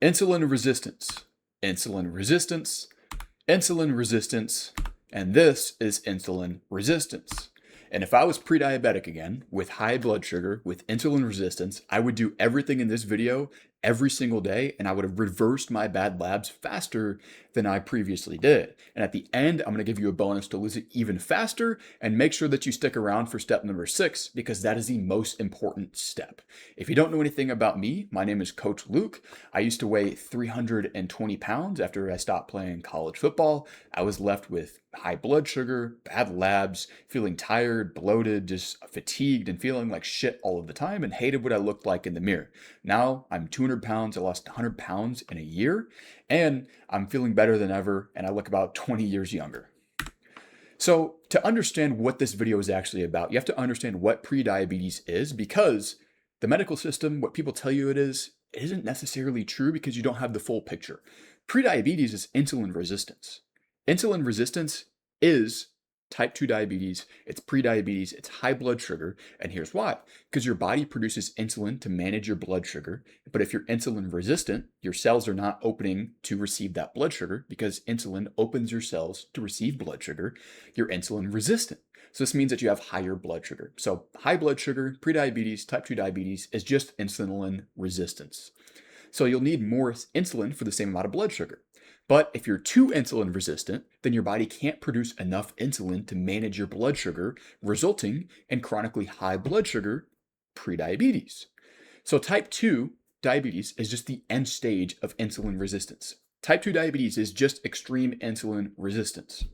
insulin resistance, insulin resistance, insulin resistance, and this is insulin resistance. And if I was pre-diabetic again, with high blood sugar, with insulin resistance, I would do everything in this video every single day, and I would have reversed my bad labs faster than I previously did. And at the end, I'm gonna give you a bonus to lose it even faster, and make sure that you stick around for step number 6, because that is the most important step. If you don't know anything about me, my name is Coach Luke. I used to weigh 320 pounds after I stopped playing college football. I was left with high blood sugar, bad labs, feeling tired, bloated, just fatigued, and feeling like shit all of the time, and hated what I looked like in the mirror. Now I'm 200 pounds. I lost 100 pounds in a year, and I'm feeling better than ever, and I look about 20 years younger. So to understand what this video is actually about, you have to understand what prediabetes is, because the medical system, what people tell you it isn't necessarily true, because you don't have the full picture. Prediabetes is insulin resistance. Insulin resistance is type 2 diabetes, it's prediabetes, it's high blood sugar, and here's why. Because your body produces insulin to manage your blood sugar, but if you're insulin resistant, your cells are not opening to receive that blood sugar, because insulin opens your cells to receive blood sugar, you're insulin resistant. So this means that you have higher blood sugar. So high blood sugar, prediabetes, type 2 diabetes is just insulin resistance. So you'll need more insulin for the same amount of blood sugar. But if you're too insulin resistant, then your body can't produce enough insulin to manage your blood sugar, resulting in chronically high blood sugar, prediabetes. So type 2 diabetes is just the end stage of insulin resistance. Type 2 diabetes is just extreme insulin resistance.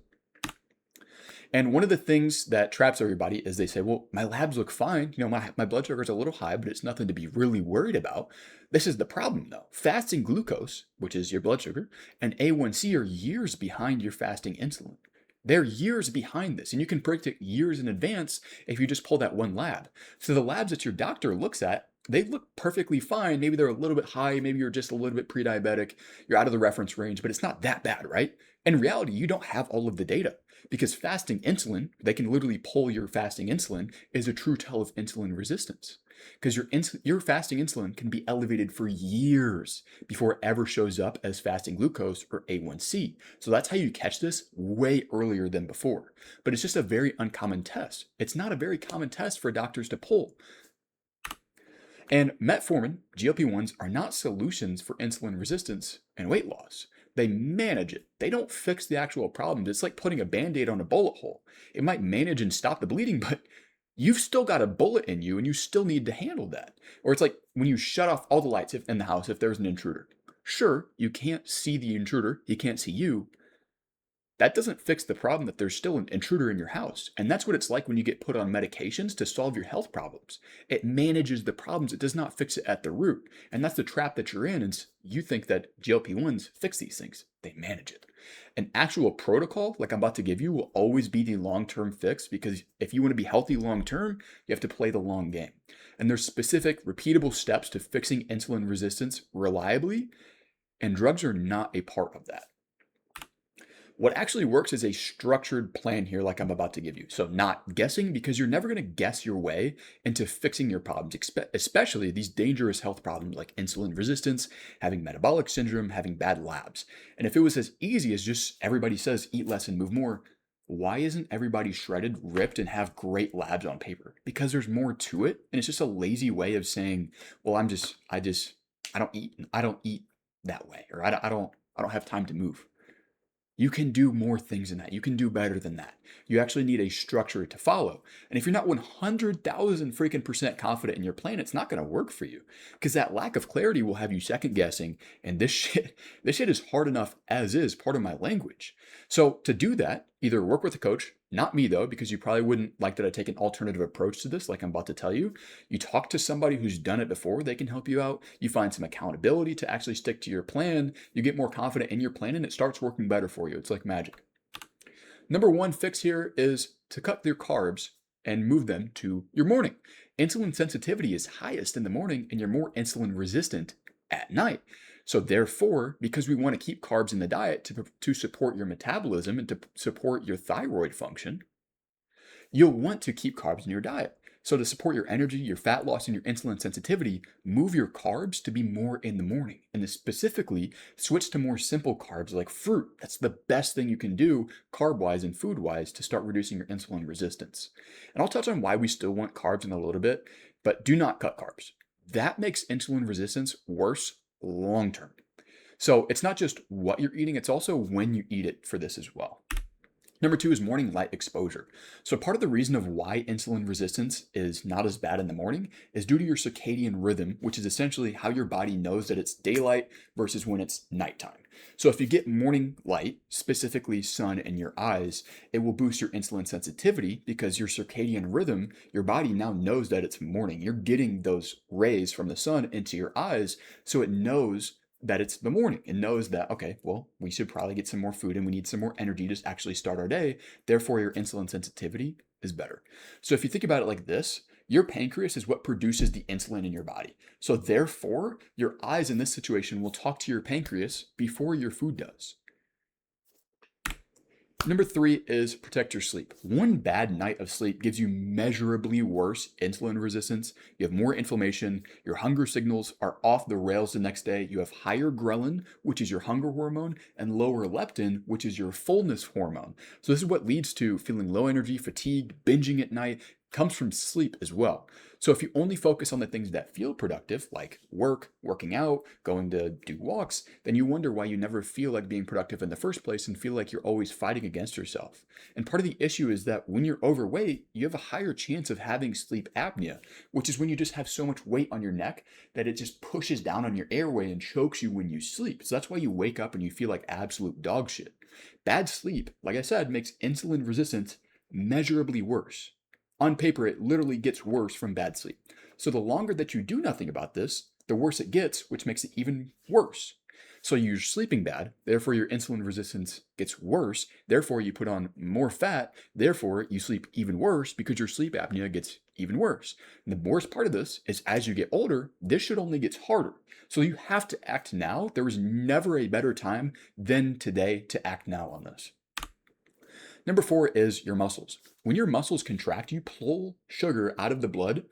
And one of the things that traps everybody is they say, well, my labs look fine. My blood sugar is a little high, but it's nothing to be really worried about. This is the problem though. Fasting glucose, which is your blood sugar, and A1C are years behind your fasting insulin. They're years behind this, and you can predict it years in advance if you just pull that one lab. So the labs that your doctor looks at, they look perfectly fine. Maybe they're a little bit high. Maybe you're just a little bit pre-diabetic. You're out of the reference range, but it's not that bad, right? In reality, you don't have all of the data, because fasting insulin, they can literally pull your fasting insulin, is a true tell of insulin resistance. Because your fasting insulin can be elevated for years before it ever shows up as fasting glucose or A1C. So that's how you catch this way earlier than before. But it's just a very uncommon test. It's not a very common test for doctors to pull. And metformin, GLP-1s, are not solutions for insulin resistance and weight loss. They manage it. They don't fix the actual problems. It's like putting a Band-Aid on a bullet hole. It might manage and stop the bleeding, but you've still got a bullet in you and you still need to handle that. Or it's like when you shut off all the lights in the house if there's an intruder. Sure, you can't see the intruder, he can't see you. That doesn't fix the problem that there's still an intruder in your house. And that's what it's like when you get put on medications to solve your health problems. It manages the problems, it does not fix it at the root. And that's the trap that you're in, is you think that GLP-1s fix these things. They manage it. An actual protocol, like I'm about to give you, will always be the long-term fix, because if you want to be healthy long-term, you have to play the long game. And there's specific, repeatable steps to fixing insulin resistance reliably, and drugs are not a part of that. What actually works is a structured plan here, like I'm about to give you. So not guessing, because you're never going to guess your way into fixing your problems, especially these dangerous health problems like insulin resistance, having metabolic syndrome, having bad labs. And if it was as easy as just everybody says, eat less and move more, why isn't everybody shredded, ripped, and have great labs on paper? Because there's more to it. And it's just a lazy way of saying, well, I don't eat that way, or I don't have time to move. You can do more things than that. You can do better than that. You actually need a structure to follow. And if you're not 100,000 freaking percent confident in your plan, it's not going to work for you, because that lack of clarity will have you second guessing. And this shit is hard enough as is, part of my language. So to do that, either work with a coach, not me though, because you probably wouldn't like that I take an alternative approach to this, like I'm about to tell you. You talk to somebody who's done it before, they can help you out. You find some accountability to actually stick to your plan. You get more confident in your plan, and it starts working better for you. It's like magic. Number one fix here is to cut your carbs and move them to your morning. Insulin sensitivity is highest in the morning, and you're more insulin resistant at night. So therefore, because we want to keep carbs in the diet to support your metabolism and to support your thyroid function, you'll want to keep carbs in your diet. So to support your energy, your fat loss, and your insulin sensitivity, move your carbs to be more in the morning. And to specifically switch to more simple carbs like fruit. That's the best thing you can do carb-wise and food-wise to start reducing your insulin resistance. And I'll touch on why we still want carbs in a little bit, but do not cut carbs. That makes insulin resistance worse long term. So it's not just what you're eating, it's also when you eat it for this as well. Number two is morning light exposure. So part of the reason of why insulin resistance is not as bad in the morning is due to your circadian rhythm, which is essentially how your body knows that it's daylight versus when it's nighttime. So if you get morning light, specifically sun in your eyes, it will boost your insulin sensitivity because your circadian rhythm, your body now knows that it's morning. You're getting those rays from the sun into your eyes, so it knows that it's the morning and knows that, okay, well, we should probably get some more food and we need some more energy to actually start our day. Therefore, your insulin sensitivity is better. So if you think about it like this, your pancreas is what produces the insulin in your body. So therefore, your eyes in this situation will talk to your pancreas before your food does. Number three is protect your sleep. One bad night of sleep gives you measurably worse insulin resistance. You have more inflammation. Your hunger signals are off the rails the next day. You have higher ghrelin, which is your hunger hormone, and lower leptin, which is your fullness hormone. So this is what leads to feeling low energy, fatigue, binging at night, comes from sleep as well. So if you only focus on the things that feel productive, like work, working out, going to do walks, then you wonder why you never feel like being productive in the first place and feel like you're always fighting against yourself. And part of the issue is that when you're overweight, you have a higher chance of having sleep apnea, which is when you just have so much weight on your neck that it just pushes down on your airway and chokes you when you sleep. So that's why you wake up and you feel like absolute dog shit. Bad sleep, like I said, makes insulin resistance measurably worse. On paper, it literally gets worse from bad sleep. So the longer that you do nothing about this, the worse it gets, which makes it even worse. So you're sleeping bad, therefore your insulin resistance gets worse, therefore you put on more fat, therefore you sleep even worse because your sleep apnea gets even worse. And the worst part of this is as you get older, this should only get harder. So you have to act now. There is never a better time than today to act now on this. Number four is your muscles. When your muscles contract, you pull sugar out of the blood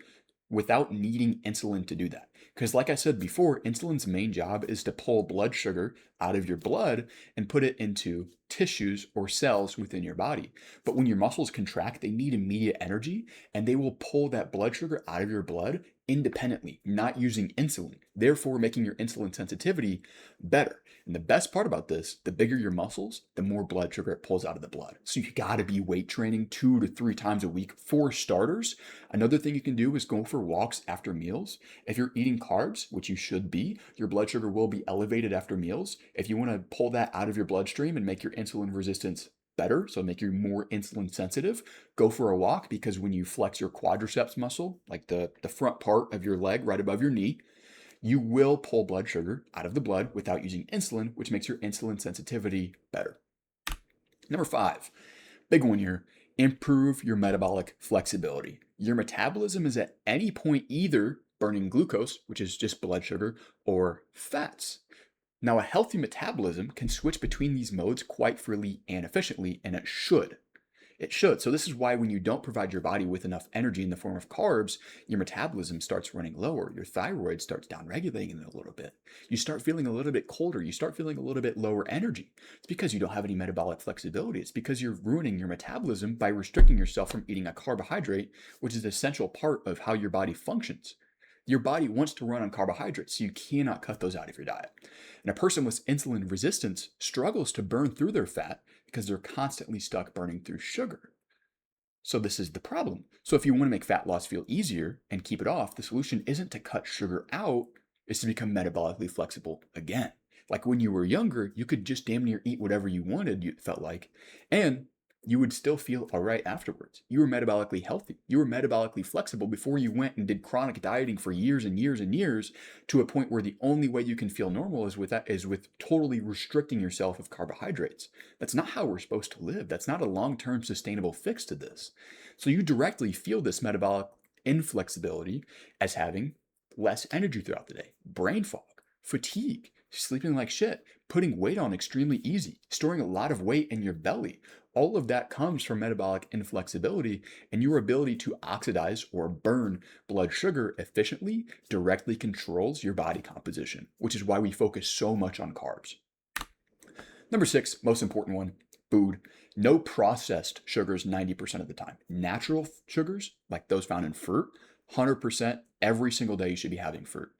without needing insulin to do that. Because like I said before, insulin's main job is to pull blood sugar out of your blood and put it into tissues or cells within your body. But when your muscles contract, they need immediate energy and they will pull that blood sugar out of your blood independently, not using insulin, therefore making your insulin sensitivity better. And the best part about this, the bigger your muscles, the more blood sugar it pulls out of the blood. So you gotta be weight training 2 to 3 times a week for starters. Another thing you can do is go for walks after meals. If you're eating carbs, which you should be, your blood sugar will be elevated after meals. If you wanna pull that out of your bloodstream and make your insulin resistance better, so make you more insulin sensitive, go for a walk because when you flex your quadriceps muscle, like the front part of your leg right above your knee, you will pull blood sugar out of the blood without using insulin, which makes your insulin sensitivity better. Number five, big one here, improve your metabolic flexibility. Your metabolism is at any point either burning glucose, which is just blood sugar, or fats. Now, a healthy metabolism can switch between these modes quite freely and efficiently, and it should. It should. So this is why when you don't provide your body with enough energy in the form of carbs, your metabolism starts running lower. Your thyroid starts downregulating it a little bit. You start feeling a little bit colder. You start feeling a little bit lower energy. It's because you don't have any metabolic flexibility. It's because you're ruining your metabolism by restricting yourself from eating a carbohydrate, which is an essential part of how your body functions. Your body wants to run on carbohydrates, so you cannot cut those out of your diet. And a person with insulin resistance struggles to burn through their fat because they're constantly stuck burning through sugar. So this is the problem. So if you want to make fat loss feel easier and keep it off, the solution isn't to cut sugar out, it's to become metabolically flexible again. Like when you were younger, you could just damn near eat whatever you wanted, you felt like, and you would still feel all right afterwards. You were metabolically healthy. You were metabolically flexible before you went and did chronic dieting for years and years and years to a point where the only way you can feel normal is with totally restricting yourself of carbohydrates. That's not how we're supposed to live. That's not a long-term sustainable fix to this. So you directly feel this metabolic inflexibility as having less energy throughout the day, brain fog, fatigue, sleeping like shit, putting weight on extremely easy, storing a lot of weight in your belly. All of that comes from metabolic inflexibility, and your ability to oxidize or burn blood sugar efficiently directly controls your body composition, which is why we focus so much on carbs. Number 6, most important one, food. No processed sugars 90% of the time. Natural sugars, like those found in fruit, 100% every single day you should be having fruit.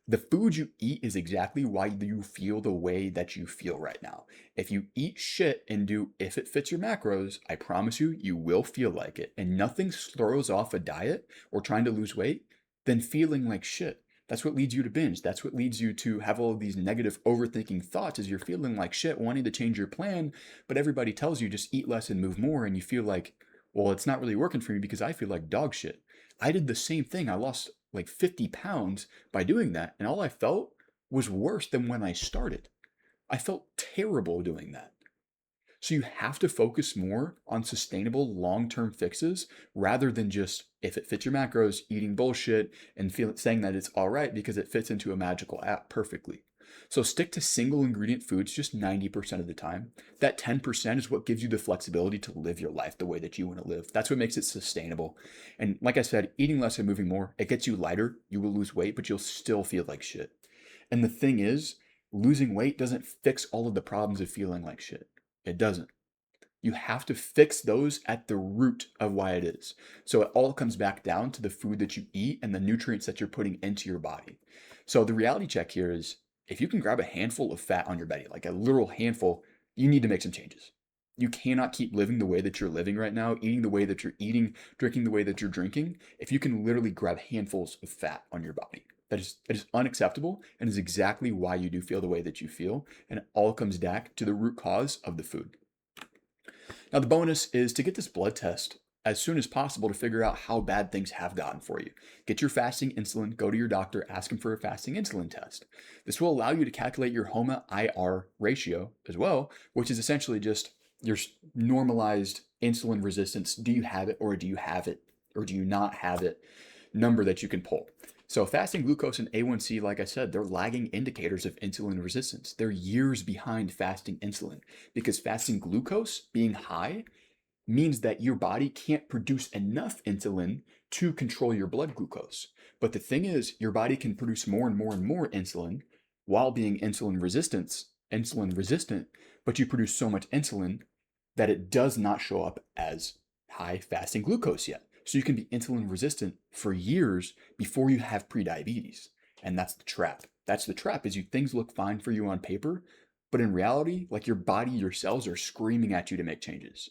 The food you eat is exactly why you feel the way that you feel right now. If you eat shit and do if it fits your macros, I promise you, you will feel like it. And nothing throws off a diet or trying to lose weight than feeling like shit. That's what leads you to binge. That's what leads you to have all of these negative overthinking thoughts as you're feeling like shit, wanting to change your plan, but everybody tells you just eat less and move more, and you feel like, well, it's not really working for me because I feel like dog shit. I did the same thing. I lost like 50 pounds by doing that, and all I felt was worse than when I started. I felt terrible doing that. So you have to focus more on sustainable long-term fixes rather than just, if it fits your macros, eating bullshit and saying that it's all right because it fits into a magical app perfectly. So stick to single ingredient foods just 90% of the time. That 10% is what gives you the flexibility to live your life the way that you want to live. That's what makes it sustainable. And like I said, eating less and moving more, it gets you lighter. You will lose weight, but you'll still feel like shit. And the thing is, losing weight doesn't fix all of the problems of feeling like shit. It doesn't. You have to fix those at the root of why it is. So it all comes back down to the food that you eat and the nutrients that you're putting into your body. So the reality check here is if you can grab a handful of fat on your belly, like a literal handful, you need to make some changes. You cannot keep living the way that you're living right now, eating the way that you're eating, drinking the way that you're drinking, if you can literally grab handfuls of fat on your body. That is unacceptable and is exactly why you do feel the way that you feel. And it all comes back to the root cause of the food. Now, the bonus is to get this blood test as soon as possible to figure out how bad things have gotten for you. Get your fasting insulin, go to your doctor, ask him for a fasting insulin test. This will allow you to calculate your HOMA-IR ratio as well, which is essentially just your normalized insulin resistance. Do you have it or do you have it or do you not have it number that you can pull? So fasting glucose and A1C, like I said, they're lagging indicators of insulin resistance. They're years behind fasting insulin because fasting glucose being high means that your body can't produce enough insulin to control your blood glucose. But the thing is, your body can produce more and more and more insulin while being insulin resistant, but you produce so much insulin that it does not show up as high fasting glucose yet. So you can be insulin resistant for years before you have prediabetes. And that's the trap. That's the trap is things look fine for you on paper, but in reality, like your body, your cells are screaming at you to make changes.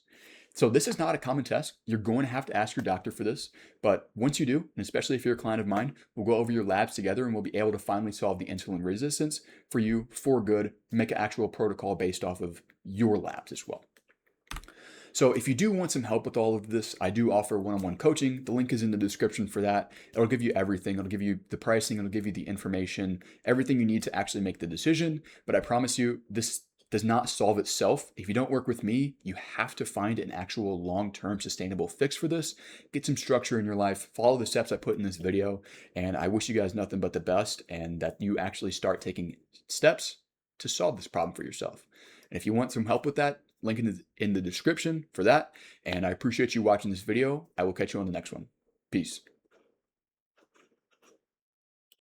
So this is not a common test. You're going to have to ask your doctor for this. But once you do, and especially if you're a client of mine, we'll go over your labs together and we'll be able to finally solve the insulin resistance for you for good, make an actual protocol based off of your labs as well. So if you do want some help with all of this, I do offer one-on-one coaching. The link is in the description for that. It'll give you everything. It'll give you the pricing. It'll give you the information, everything you need to actually make the decision. But I promise you, this does not solve itself. If you don't work with me, you have to find an actual long-term sustainable fix for this. Get some structure in your life. Follow the steps I put in this video. And I wish you guys nothing but the best and that you actually start taking steps to solve this problem for yourself. And if you want some help with that, link in the description for that. And I appreciate you watching this video. I will catch you on the next one. Peace.